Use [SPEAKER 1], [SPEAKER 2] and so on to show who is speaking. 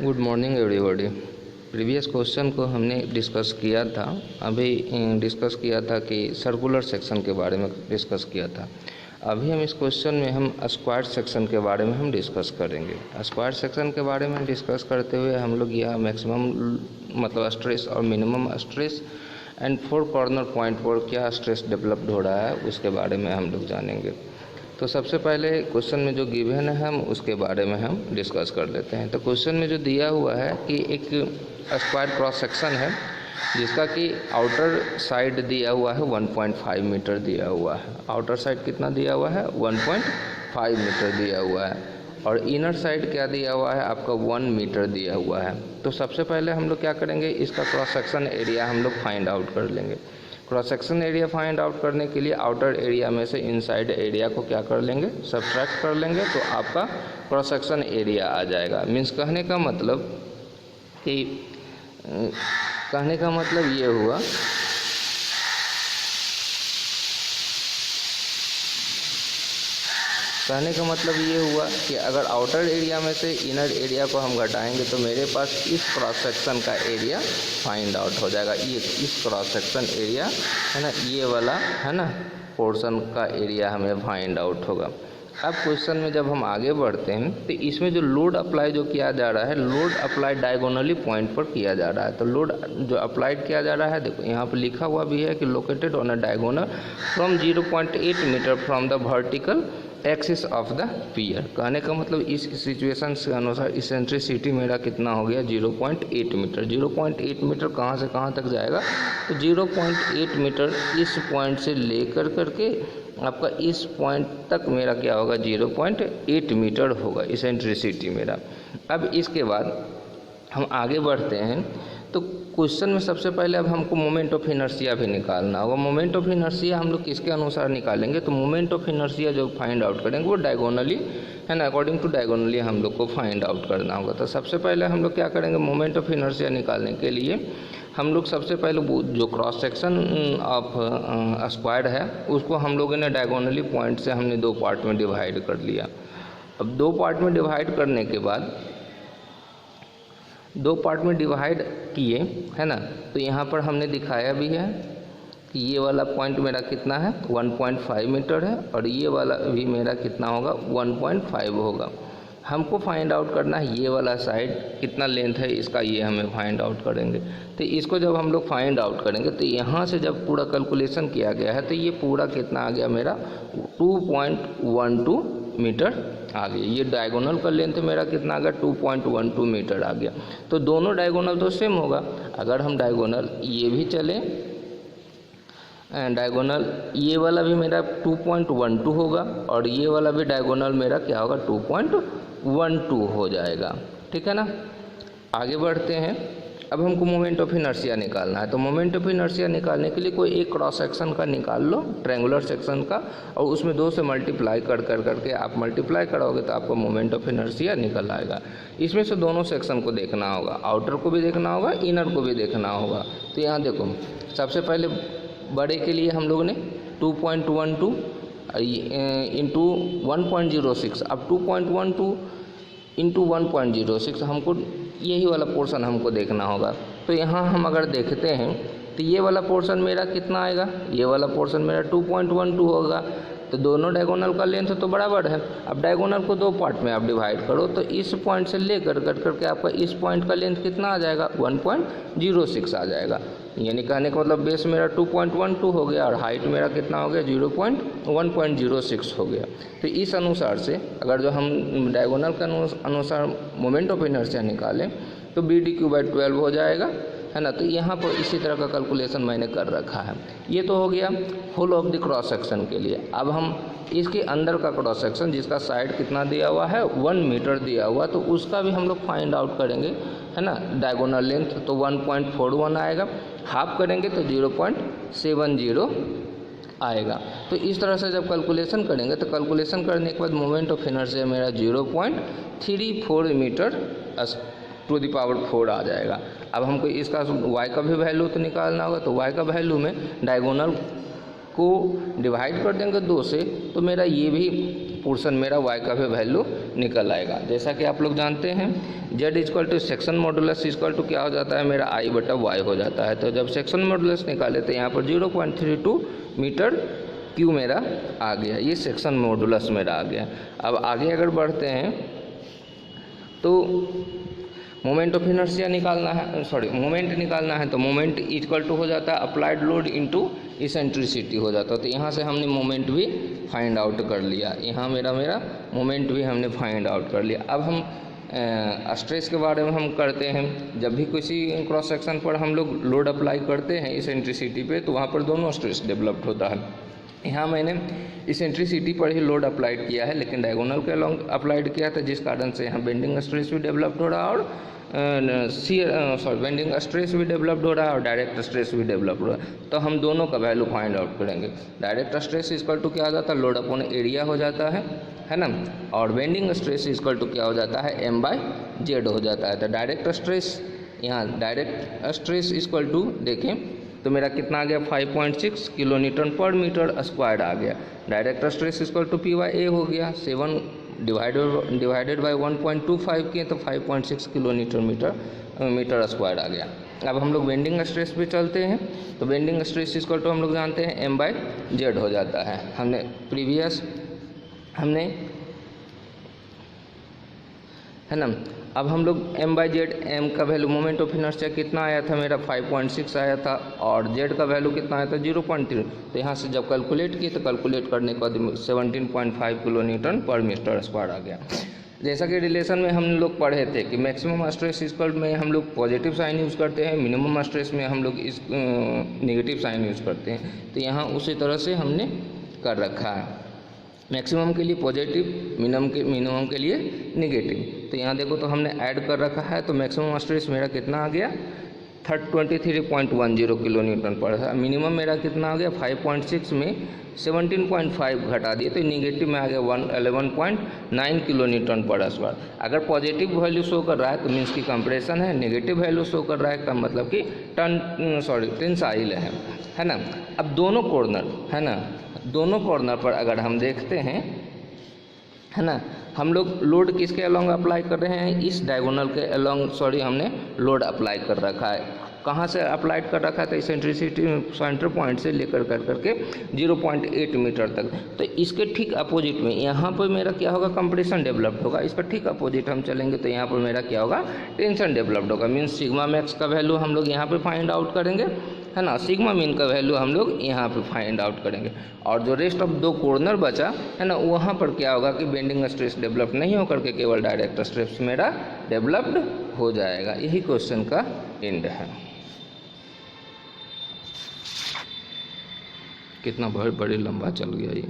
[SPEAKER 1] Good morning everybody. Previous question को हमने discuss किया था, अभी डिस्कस किया था कि सर्कुलर सेक्शन के बारे में डिस्कस किया था। अभी हम इस क्वेश्चन में हम स्क्वायर सेक्शन के बारे में हम डिस्कस करेंगे। स्क्वायर सेक्शन के बारे में डिस्कस करते हुए हम लोग यह मैक्सिमम मतलब स्ट्रेस और minimum stress and 4 corner point पर क्या स्ट्रेस डेवलप्ड हो रहा है उसके बारे में हम लोग जानेंगे। तो सबसे पहले क्वेश्चन में जो गिवन है हम उसके बारे में हम डिस्कस कर लेते हैं। तो क्वेश्चन में जो दिया हुआ है कि एक स्क्वायर क्रॉस सेक्शन है जिसका कि आउटर साइड दिया हुआ है 1.5 मीटर दिया हुआ है। आउटर साइड कितना दिया हुआ है? 1.5 मीटर दिया हुआ है। और इनर साइड क्या दिया हुआ है? आपका 1 मीटर दिया हुआ है। तो सबसे पहले हम लोग क्या करेंगे, इसका क्रॉस सेक्शन एरिया हम लोग फाइंड आउट कर लेंगे। Cross section area find out करने के लिए आउटर एरिया में से इनसाइड एरिया को क्या कर लेंगे, सब्ट्रैक्ट कर लेंगे, तो आपका क्रॉस सेक्शन एरिया आ जाएगा। मीन्स कहने का मतलब ये हुआ कि अगर आउटर एरिया में से इनर एरिया को हम घटाएंगे तो मेरे पास इस क्रॉस सेक्शन का एरिया फाइंड आउट हो जाएगा। ये इस क्रॉस सेक्शन एरिया है ना, ये वाला है ना पोर्शन का एरिया हमें फाइंड आउट होगा। अब क्वेश्चन में जब हम आगे बढ़ते हैं तो इसमें जो लोड अप्लाई जो किया जा रहा है, लोड अप्लाई डायगोनली पॉइंट पर किया जा रहा है। तो लोड जो अप्लाइड किया जा रहा है, देखो यहाँ पर लिखा हुआ भी है कि located on a diagonal from 0.8 metre from the vertical axis of the pier. कहने का मतलब इस सिचुएशन के अनुसार इसेंट्रिसिटी मेरा कितना हो गया, 0.8 मीटर। 0.8 मीटर कहाँ से कहाँ तक जाएगा, तो 0.8 मीटर इस पॉइंट से लेकर करके आपका इस पॉइंट तक मेरा क्या होगा, 0.8 मीटर होगा इसेंट्रिसिटी मेरा। अब इसके बाद हम आगे बढ़ते हैं तो क्वेश्चन में सबसे पहले अब हमको मोमेंट ऑफ इनर्शिया भी निकालना होगा। मोमेंट ऑफ इनर्शिया हम लोग किसके अनुसार निकालेंगे, तो मोमेंट ऑफ इनर्शिया जो फाइंड आउट करेंगे वो डायगोनली है ना, अकॉर्डिंग टू डायगोनली हम लोग को फाइंड आउट करना होगा। तो सबसे पहले हम लोग क्या करेंगे, मोमेंट ऑफ इनर्शिया निकालने के लिए हम लोग सबसे पहले जो क्रॉस सेक्शन ऑफ स्क्वायर है उसको हम लोगों ने डायगोनली पॉइंट से हमने 2 पार्ट में डिवाइड कर लिया। अब 2 पार्ट में डिवाइड करने के बाद 2 पार्ट में डिवाइड किए है ना, तो यहाँ पर हमने दिखाया भी है कि ये वाला पॉइंट मेरा कितना है, 1.5 मीटर है, और ये वाला भी मेरा कितना होगा, 1.5 होगा। हमको फाइंड आउट करना है ये वाला साइड कितना लेंथ है इसका, ये हमें फाइंड आउट करेंगे। तो इसको जब हम लोग फाइंड आउट करेंगे तो यहाँ से जब पूरा कैलकुलेशन किया गया है तो ये पूरा कितना आ गया मेरा, 2.12 मीटर आ गया। ये डायगोनल का लेंथ मेरा कितना आ गया, 2.12 मीटर आ गया। तो दोनों डायगोनल तो सेम होगा। अगर हम डायगोनल ये भी चले, डायगोनल ये वाला भी मेरा 2.12 होगा और ये वाला भी डायगोनल मेरा क्या होगा, 2.12 हो जाएगा। ठीक है ना। आगे बढ़ते हैं। अब हमको मोमेंट ऑफ इनर्शिया निकालना है। तो मोमेंट ऑफ इनर्शिया निकालने के लिए कोई एक क्रॉस सेक्शन का निकाल लो, ट्रायंगुलर सेक्शन का, और उसमें 2 से मल्टीप्लाई करके आप मल्टीप्लाई करोगे तो आपको मोमेंट ऑफ इनर्शिया निकल आएगा। इसमें से दोनों सेक्शन को देखना होगा, आउटर को भी देखना होगा, इनर को भी देखना होगा। तो यहाँ देखो, सबसे पहले बड़े के लिए हम लोग ने 2.12 इंटू 1.06, अब 2.12 इंटू 1.06 हमको यही वाला पोर्शन हमको देखना होगा। तो यहाँ हम अगर देखते हैं तो ये वाला पोर्शन मेरा कितना आएगा, ये वाला पोर्शन मेरा 2.12 होगा। तो दोनों डायगोनल का लेंथ तो बराबर है। अब डायगोनल को 2 पार्ट में आप डिवाइड करो तो इस पॉइंट से लेकर कट करके आपका इस पॉइंट का लेंथ कितना आ जाएगा, 1.06 आ जाएगा। यानी कहने का मतलब बेस मेरा 2.12 हो गया और हाइट मेरा कितना हो गया, 1.06 हो गया। तो इस अनुसार से अगर जो हम डायगोनल के अनुसार मोमेंट ऑफ इनर्शिया निकालें तो BDQ/12 हो जाएगा, है ना। तो यहाँ पर इसी तरह का कैलकुलेशन मैंने कर रखा है। ये तो हो गया whole of the cross section के लिए। अब हम इसके अंदर का क्रॉस सेक्शन जिसका साइड कितना दिया हुआ है, 1 मीटर दिया हुआ, तो उसका भी हम लोग फाइंड आउट करेंगे, है ना। डायगोनल लेंथ तो 1.41 आएगा, हाफ करेंगे तो 0.70 आएगा। तो इस तरह से जब कैलकुलेशन करेंगे तो कैलकुलेशन करने के बाद मोमेंट ऑफ इनर्शिया मेरा 0.34 मीटर टू द पावर 4 आ जाएगा। अब हमको इसका y का भी वैल्यू तो निकालना होगा। तो y का वैल्यू में डायगोनल को डिवाइड कर देंगे 2 से, तो मेरा ये भी पोर्शन मेरा y का भी वैल्यू निकल आएगा। जैसा कि आप लोग जानते हैं z equal to section modulus equal to क्या हो जाता है मेरा I बटा y हो जाता है। तो जब सेक्शन मॉडुलस निकाले तो यहाँ पर 0.32 मीटर क्यू मेरा आ गया, ये सेक्शन मॉडुलस मेरा आ गया। अब आगे अगर बढ़ते हैं तो मोमेंट ऑफ इनर्शिया निकालना है, मोमेंट निकालना है। तो मोमेंट इक्वल टू हो जाता है अप्लाइड लोड इनटू इसेंट्रिसिटी हो जाता है। तो यहाँ से हमने मोमेंट भी फाइंड आउट कर लिया, यहाँ मेरा मोमेंट भी हमने फाइंड आउट कर लिया। अब हम स्ट्रेस के बारे में हम करते हैं। जब भी किसी क्रॉस सेक्शन पर हम लोग लोड अप्लाई करते हैं इसेंट्रिसिटी पे, तो वहाँ पर दोनों स्ट्रेस डेवलप्ड होता है। यहाँ मैंने इसेंट्रिसिटी पर ही लोड अप्लाइड किया है, लेकिन डायगोनल के अलॉन्ग अप्लाइड किया था, जिस कारण से यहाँ बेंडिंग स्ट्रेस भी डेवलप्ड हो रहा है और बेंडिंग स्ट्रेस भी डेवलप्ड हो रहा है और डायरेक्ट स्ट्रेस भी डेवलप्ड हो रहा है। तो हम दोनों का वैल्यू फाइंड आउट करेंगे। डायरेक्ट स्ट्रेस इक्वल टू क्या हो जाता है लोड अपॉन एरिया हो जाता है ना, और बेंडिंग स्ट्रेस इक्वल टू क्या हो जाता है m/z हो जाता है। तो डायरेक्ट स्ट्रेस, यहाँ डायरेक्ट स्ट्रेस इक्वल टू देखें तो मेरा कितना आ गया 5.6 किलो न्यूटन पर मीटर स्क्वायर आ गया। Direct stress equal to P/A हो गया, 7 डिवाइडेड बाई 1.25 किए तो 5.6 किलो न्यूटन मीटर स्क्वायर आ गया। अब हम लोग बेंडिंग स्ट्रेस पे चलते हैं। तो बेंडिंग स्ट्रेस इक्वल टू हम लोग जानते हैं m/z हो जाता है। हमने है ना। अब हम लोग m/z, m का वैल्यू मोमेंट ऑफ इनर्शिया कितना आया था मेरा 5.6 आया था, और z का वैल्यू कितना आया था 0.3। तो यहाँ से जब कैलकुलेट किए तो कैलकुलेट करने के बाद 17.5 किलो न्यूटन पर मीटर स्क्वायर आ गया। जैसा कि रिलेशन में हम लोग पढ़े थे कि मैक्सिमम स्ट्रेस इक्वल में हम लोग पॉजिटिव साइन यूज़ करते हैं, मिनिमम स्ट्रेस में हम लोग इस नेगेटिव साइन यूज़ करते हैं। तो यहाँ उसी तरह से हमने कर रखा है, मैक्सिमम के लिए पॉजिटिव, मिनिमम के लिए नेगेटिव। तो यहाँ देखो तो हमने ऐड कर रखा है। तो मैक्सिमम स्ट्रेस मेरा कितना आ गया 23.10 किलो न्यूटन पर है। मिनिमम मेरा कितना आ गया 5.6 में 17.5 घटा दिए तो नेगेटिव में आ गया 11.9 किलो न्यूटन पर स्क्वायर। अगर पॉजिटिव वैल्यू शो कर रहा है तो मीन्स की कंप्रेशन है, नेगेटिव वैल्यू शो कर रहा है का मतलब कि टेंसाइल है ना। अब दोनों कॉर्नर है ना, दोनों कॉर्नर पर अगर हम देखते हैं है ना, हम लोग लोड किसके अलॉन्ग अप्लाई कर रहे हैं, इस डायगोनल के अलॉन्ग हमने लोड अप्लाई कर रखा है। कहाँ से अप्लाइड कर रखा था, इसेंट्रिसिटी सेंटर पॉइंट से लेकर करके 0.8 मीटर तक। तो इसके ठीक अपोजिट में यहाँ पर मेरा क्या होगा कंप्रेशन डेवलप्ड होगा। इसका ठीक अपोजिट हम चलेंगे तो यहाँ पर मेरा क्या होगा टेंशन डेवलप्ड होगा। मीन्स सिग्मा मैक्स का वैल्यू हम लोग यहाँ पे फाइंड आउट करेंगे है ना, सिग्मा मीन का वैल्यू हम लोग यहाँ पे फाइंड आउट करेंगे। और जो रेस्ट ऑफ दो कॉर्नर बचा है ना, वहाँ पर क्या होगा कि बेंडिंग स्ट्रेस डेवलप नहीं होकर के केवल डायरेक्ट स्ट्रेस मेरा डेवलप्ड हो जाएगा। यही क्वेश्चन का एंड है। कितना बड़ी लंबा चल गया ये।